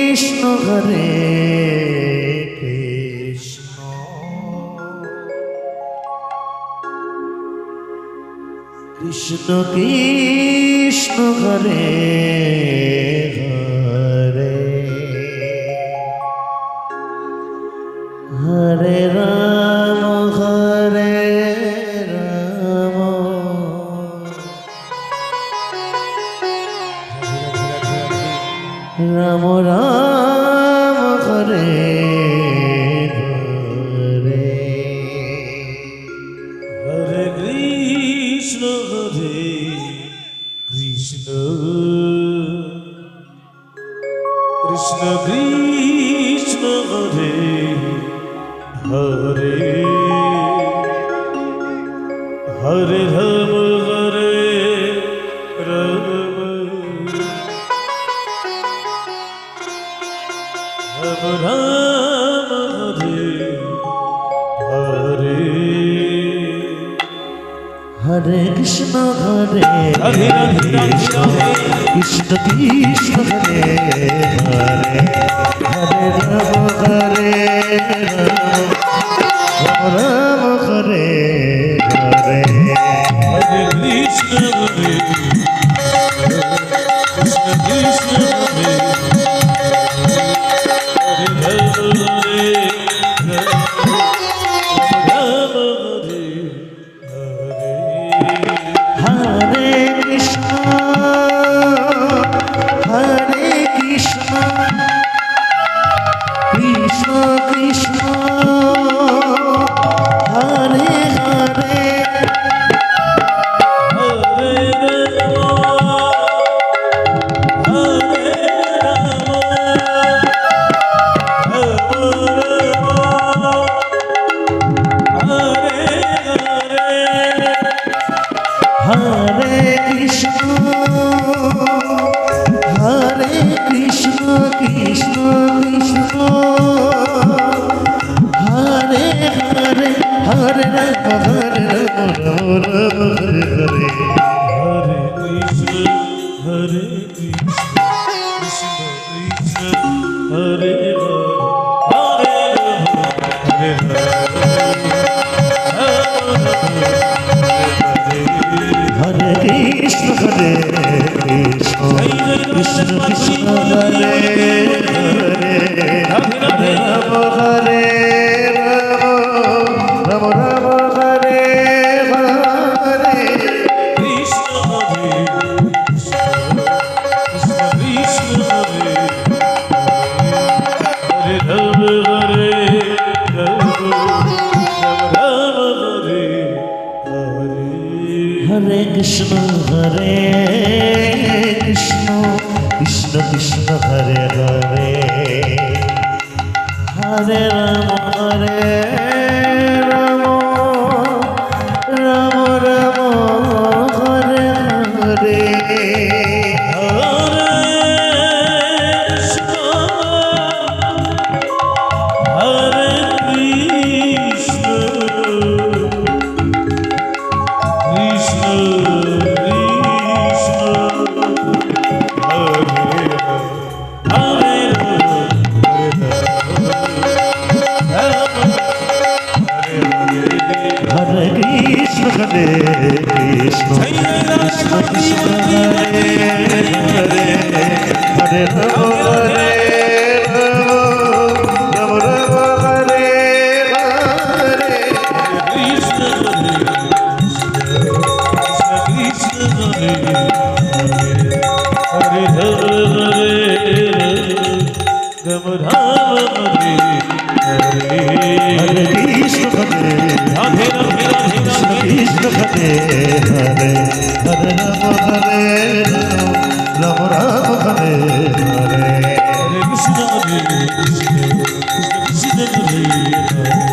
Hare Krishna Krishna Krishna Hare Hare Hare Ram Ram Ram Hare Hare Hare Krishna Krishna Krishna Krishna Hare Hare Hare Ram Ram Ram Hare Hare Hare Krishna Hare Hare Krishna Krishna Krishna Hare Hare Hare Ram Ram Hare Hare Hare Krishna Hare Krishna Krishna Hare Hare Hare Ram Hare Hare Hare Krishna Krishna Krishna Hare Hare Hare Krishna Krishna Krishna Hare Hare Hare Ram Ram Hare Hare Hare Krishna Hare Krishna Krishna Krishna Hare Hare Hare Hare Krishna Krishna Krishna Hare Hare Hare Ram Ram Ram Hare Hare Krishna Hare Krishna Krishna Hare Hare Ram Ram Hare Hare Hare Krishna Krishna Krishna Krishna Hare Hare Hare Ram Ram Ram Ram Hare Hare Hare Krishna Krishna Krishna Krishna Hare Hare Hare Ram Ram Ram Hare Hare Krishna Krishna Hare Hare Hare Ram Ram Hare Hare Hare Krishna Radhe Radhe Radhe Krishna Radhe Krishna Hare Hare Hare Ram Ram Hare Hare Hare Krishna Krishna Krishna Hare Hare